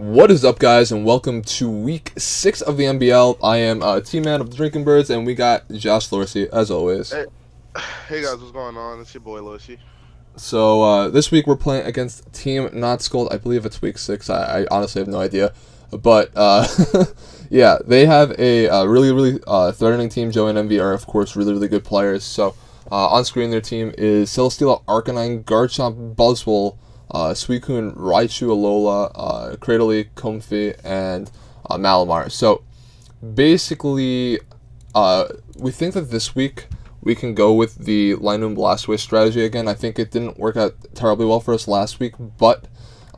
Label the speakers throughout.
Speaker 1: What is up, guys, and welcome to week 6 of the MBL. I am T-Man of the Drinking Birds, and we got Josh Lorsey, as always.
Speaker 2: Hey, hey guys, what's going on? It's your boy Lucy.
Speaker 1: So, this week we're playing against Team Not Scold. I believe it's week 6. I honestly have no idea. But, yeah, they have a really threatening team. Joe and Emvee are, of course, really good players. So, on screen, their team is Celesteela, Arcanine, Garchomp, Buzzwole, Suicune, Raichu, Alola, Cradily, Comfey, and Malamar. So, basically, we think that this week we can go with the Linoon Blastoise strategy again. I think it didn't work out terribly well for us last week, but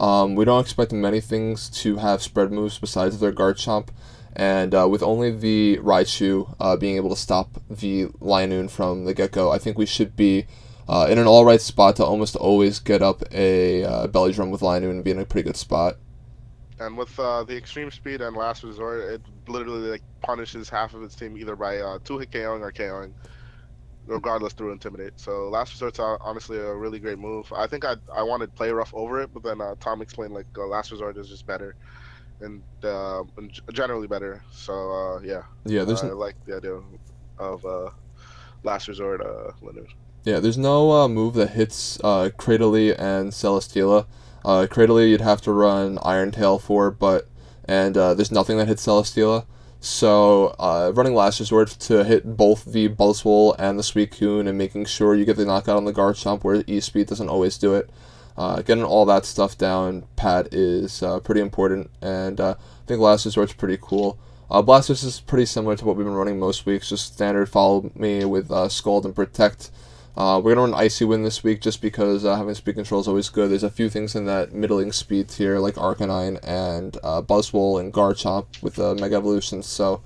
Speaker 1: we don't expect many things to have spread moves besides their Garchomp. And with only the Raichu being able to stop the Linoon from the get-go, I think we should be in an alright spot to almost always get up a belly drum with Linoon and be in a pretty good spot.
Speaker 2: And with the extreme speed and last resort, it literally punishes half of its team either by 2-hit KOing or KOing, regardless through Intimidate. So last resort's honestly a really great move. I think I wanted Play Rough over it, but then Tom explained last resort is just better and generally better. So yeah,
Speaker 1: Yeah,
Speaker 2: I like the idea of last resort Linoon.
Speaker 1: Yeah, there's no move that hits Cradily and Celesteela. Cradily you'd have to run Iron Tail for, and there's nothing that hits Celesteela. So running Last Resort to hit both the Buzzwole and the Suicune and making sure you get the knockout on the Garchomp where E-Speed doesn't always do it. Getting all that stuff down pat is pretty important, and I think Last Resort's pretty cool. Blastoise is pretty similar to what we've been running most weeks, just standard follow me with Scald and Protect. We're going to run Icy Wind this week just because having speed control is always good. There's a few things in that middling speed tier like Arcanine and Buzzwole and Garchomp with Mega Evolutions. So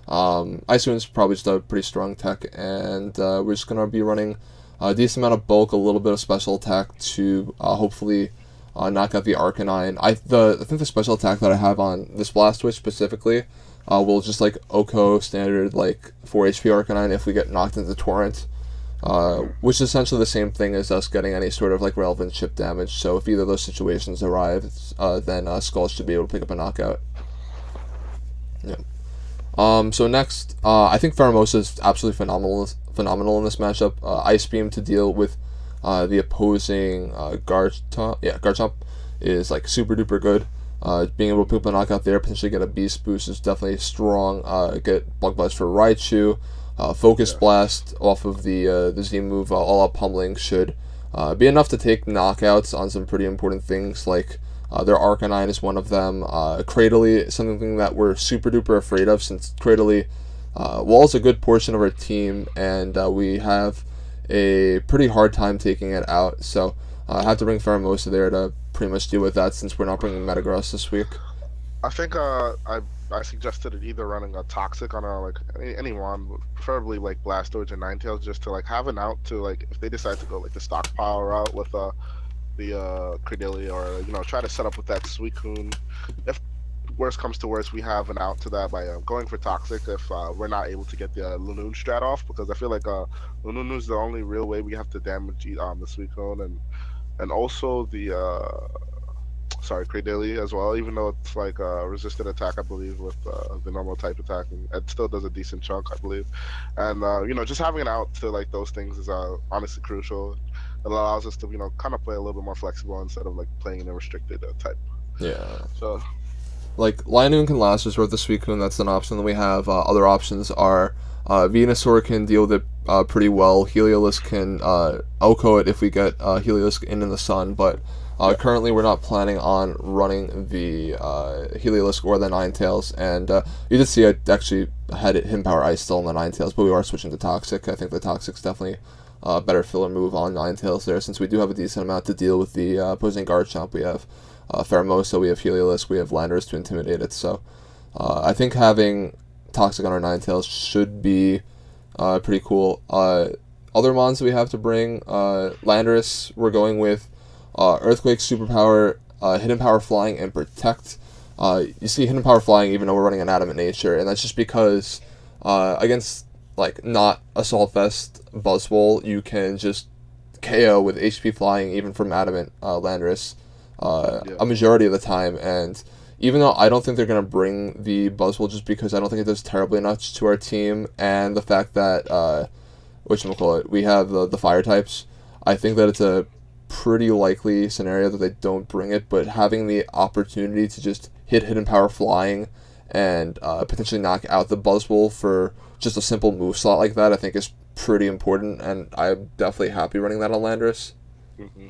Speaker 1: Icy Wind's probably just a pretty strong tech, and we're just going to be running a decent amount of bulk, a little bit of special attack to hopefully knock out the Arcanine. I think the special attack that I have on this Blastoise specifically will just like Oko standard like 4 HP Arcanine if we get knocked into Torrent. Which is essentially the same thing as us getting any sort of like relevant chip damage. So if either of those situations arrive, then Skull should be able to pick up a knockout. Yeah. So next, I think Pheromosa is absolutely phenomenal in this matchup. Ice Beam to deal with the opposing Garchomp is like super duper good. Being able to pick up a knockout there, potentially get a Beast Boost is definitely strong. Get Bug Buzz for Raichu. Focus Blast off of the Z move, All Out Pummeling should be enough to take knockouts on some pretty important things, like their Arcanine is one of them. Cradily is something that we're super duper afraid of, since Cradily walls a good portion of our team, and we have a pretty hard time taking it out. So I have to bring Pheromosa there to pretty much deal with that, since we're not bringing Metagross this week.
Speaker 2: I think I suggested it either running a Toxic on anyone, preferably like Blastoise or Ninetales, just to like have an out to like if they decide to go like the stockpile route with the Cradily, or try to set up with that Suicune. If worst comes to worst, we have an out to that by going for Toxic if we're not able to get the Linoon strat off, because I feel like Linoon is the only real way we have to damage the Suicune and also the Cradily as well, even though it's like a resisted attack, I believe, with the normal type attack, and it still does a decent chunk, I believe. And just having an out to like those things is honestly crucial. It allows us to kind of play a little bit more flexible instead of like playing in a restricted type.
Speaker 1: Yeah.
Speaker 2: So
Speaker 1: like Linoon can last resort the Suicune, that's an option that we have. Other options are Venusaur can deal with it pretty well. Heliolisk can Oko it if we get Heliolisk in the sun, but currently we're not planning on running the Heliolisk or the Ninetales, and you did see I actually had Hidden Power Ice still on the Ninetales, but we are switching to Toxic. I think the Toxic's definitely a better filler move on Ninetales there, since we do have a decent amount to deal with the opposing Garchomp. We have Pheromosa, we have Heliolisk, we have Landorus to intimidate it, so I think having Toxic on our Ninetales should be pretty cool. Other mons that we have to bring, Landorus, we're going with Earthquake, Superpower, Hidden Power Flying, and Protect. You see Hidden Power Flying even though we're running an Adamant Nature, and that's just because against like not Assault Vest Buzzwole, you can just KO with HP Flying even from Adamant Landorus a majority of the time, and even though I don't think they're gonna bring the Buzzwole just because I don't think it does terribly much to our team, and the fact that whatchamacallit, we have the fire types. I think that it's a pretty likely scenario that they don't bring it, but having the opportunity to just hit hidden power flying and potentially knock out the Buzzwole for just a simple move slot like that, I think is pretty important, and I'm definitely happy running that on Landorus.
Speaker 2: Hmm.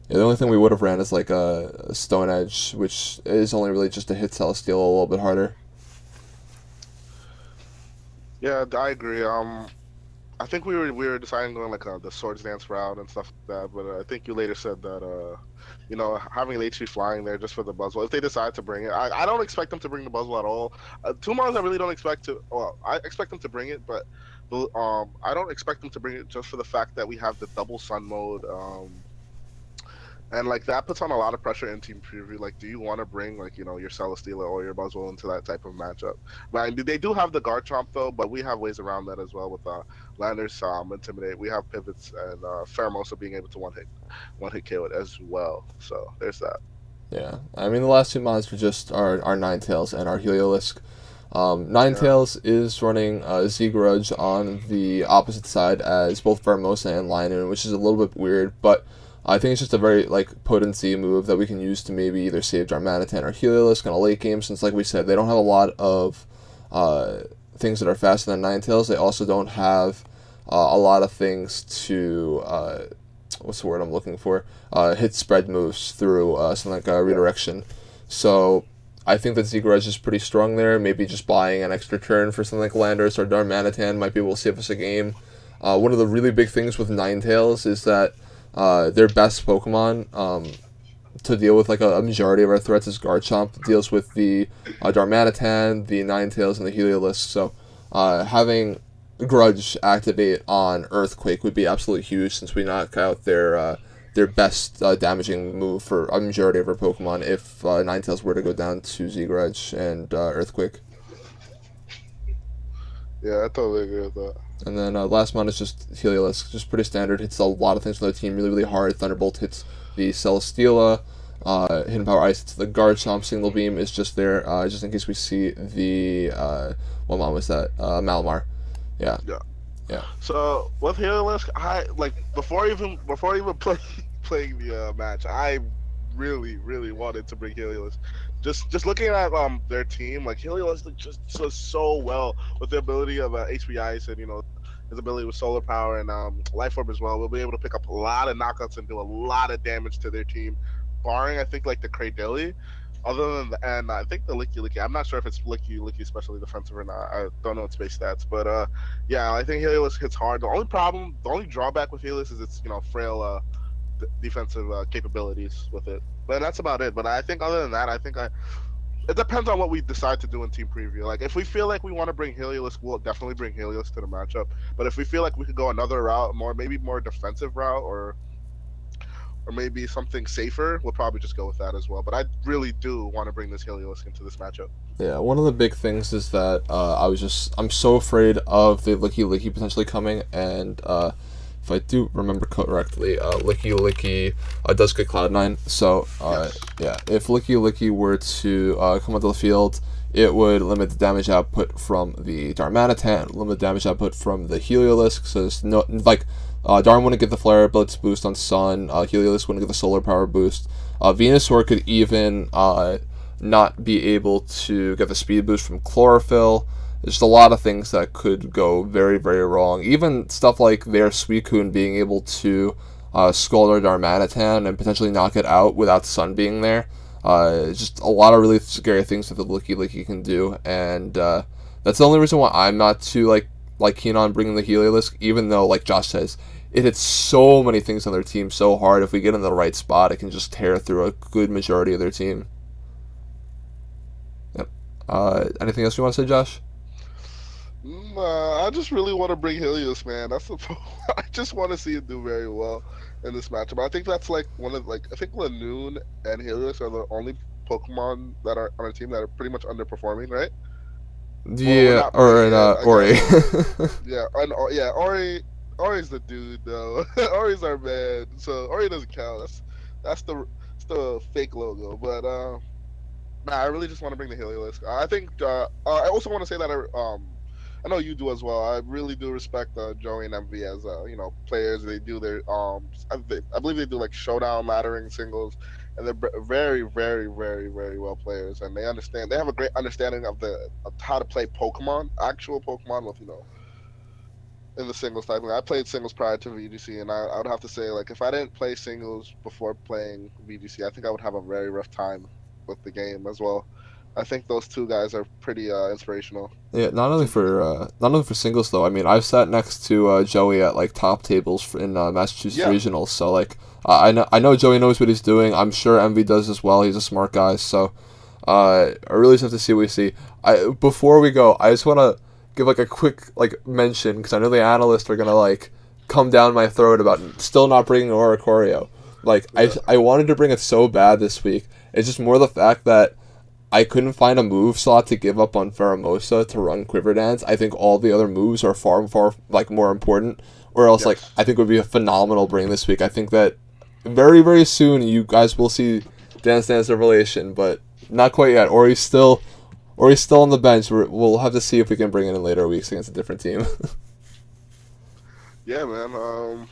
Speaker 1: Yeah, the only thing we would have ran is like a Stone Edge, which is only really just to hit Celesteela a little bit harder.
Speaker 2: Yeah, I agree. I think we were deciding going like the swords dance route and stuff like that, but I think you later said that having the HP flying there just for the Buzzwole. If they decide to bring it, I don't expect them to bring the Buzzwole at all. Two Mars I really don't expect to. Well, I expect them to bring it, but I don't expect them to bring it just for the fact that we have the double sun mode. And like that puts on a lot of pressure in team preview. Like, do you want to bring like your Celesteela or your Buzzwole into that type of matchup? Right, they do have the guard chomp though, but we have ways around that as well with Landers intimidate. We have pivots and Pheromosa being able to one hit KO it as well. So there's that.
Speaker 1: Yeah, I mean the last two mods were just our Ninetales and our Heliolisk.
Speaker 2: Yeah.
Speaker 1: Ninetales is running Z-Grudge on the opposite side as both Vermosa and Lionel, which is a little bit weird, but I think it's just a very like potency move that we can use to maybe either save Darmanitan or Heliolisk in a late game, since like we said, they don't have a lot of things that are faster than Ninetales. They also don't have a lot of things to what's the word I'm looking for? Hit spread moves through something like
Speaker 2: Yeah.
Speaker 1: redirection. So I think that Z-Grudge is pretty strong there. Maybe just buying an extra turn for something like Landorus or Darmanitan might be able to save us a game. One of the really big things with Ninetales is that their best Pokemon to deal with like a majority of our threats is Garchomp. Deals with the Darmanitan, the Ninetales, and the Heliolisk. So having Grudge activate on Earthquake would be absolutely huge, since we knock out their best damaging move for a majority of our Pokemon if Ninetales were to go down to Z-Grudge and Earthquake.
Speaker 2: Yeah, I totally agree with that.
Speaker 1: And then last mon is just Heliolisk, just pretty standard. Hits a lot of things on the team really, really hard. Thunderbolt hits the Celesteela. Hidden Power Ice hits the Garchomp. Single Beam is just there, just in case we see the what mon was that? Malamar. Yeah,
Speaker 2: Yeah.
Speaker 1: yeah,
Speaker 2: So with Heliolisk, I like before even playing the match, I really wanted to bring Heliolisk. Just looking at their team, like Heliolisk just does so well with the ability of HP Ice and his ability with solar power and Life Orb as well. We'll be able to pick up a lot of knockouts and do a lot of damage to their team, barring I think like the Cradilly. Other than and I think the Licky, I'm not sure if it's Licky especially defensive or not. I don't know its base stats, but yeah, I think Heliolisk hits hard. The only drawback with Heliolisk is its frail defensive capabilities with it. But that's about it. But I think other than that, it depends on what we decide to do in team preview. Like if we feel like we want to bring Heliolisk, we'll definitely bring Heliolisk to the matchup. But if we feel like we could go another route, maybe more defensive route, or maybe something safer, we'll probably just go with that as well. But I really do want to bring this Heliolisk into this matchup.
Speaker 1: yeah. One of the big things is that I'm so afraid of the Licky potentially coming, and if I do remember correctly, Licky does get Cloud9. So
Speaker 2: Yes.
Speaker 1: yeah, if Licky were to come onto the field, it would limit the damage output from the Darmanitan, limit the damage output from the Heliolisk. So there's no like. Darm wouldn't get the Flare Blitz boost on Sun. Heliolisk wouldn't get the Solar Power boost. Venusaur could even not be able to get the speed boost from Chlorophyll. There's just a lot of things that could go very, very wrong. Even stuff like their Suicune being able to Scald our Darmanitan and potentially knock it out without Sun being there. Just a lot of really scary things that the Licky can do, and that's the only reason why I'm not too like keen on bringing the Heliolisk, even though, like Josh says, it hits so many things on their team so hard. If we get in the right spot, it can just tear through a good majority of their team. Yep. Anything else you want to say, Josh?
Speaker 2: I just really want to bring Helios, man. That's the. I just want to see it do very well in this matchup. I think that's like one of I think Lanoon and Helios are the only Pokemon that are on a team that are pretty much underperforming, right? Well, we're
Speaker 1: Yeah,
Speaker 2: not
Speaker 1: or
Speaker 2: bringing
Speaker 1: in
Speaker 2: it, I
Speaker 1: Ori.
Speaker 2: guess. Yeah, and yeah, Ori's the dude though. Ori's our man, so Ori doesn't count. That's the fake logo, but Nah, I really just want to bring the Heliolisk. I think I also want to say that I know you do as well. I really do respect Joey and Emvee as players. They do their I believe they do like showdown laddering singles, and they're very very very very well players. And they understand. They have a great understanding of how to play Pokemon, actual Pokemon with in the singles typing. I played singles prior to VGC, and I would have to say, like, if I didn't play singles before playing VGC, I think I would have a very rough time with the game as well. I think those two guys are pretty inspirational
Speaker 1: Yeah,
Speaker 2: to me.
Speaker 1: not only for singles though. I mean, I've sat next to Joey at like top tables in Massachusetts
Speaker 2: Yeah,
Speaker 1: regionals, so like I know Joey knows what he's doing. I'm sure Envy does as well. He's a smart guy, so I really just have to see what we see. I Before we go, I just want to give like a quick like mention because I know the analysts are gonna like come down my throat about still not bringing Aura Choreo. Like
Speaker 2: yeah,
Speaker 1: I wanted to bring it so bad this week. It's just more the fact that I couldn't find a move slot to give up on Pheromosa to run Quiver Dance. I think all the other moves are far like more important. Or else like
Speaker 2: yes,
Speaker 1: I think it would be a phenomenal bring this week. I think that very soon you guys will see Dance Dance Revelation, but not quite yet. Or he's still on the bench. We'll have to see if we can bring it in later weeks against a different team.
Speaker 2: yeah, man.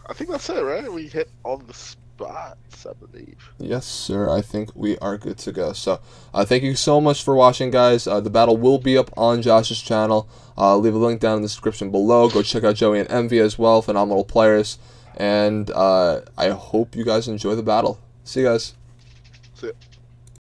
Speaker 2: I think that's it, right? We hit all the spots, I believe.
Speaker 1: Yes, sir. I think we are good to go. So, thank you so much for watching, guys. The battle will be up on Josh's channel. Leave a link down in the description below. Go check out Joey and Emvee as well. Phenomenal players. And I hope you guys enjoy the battle. See you guys.
Speaker 2: See ya.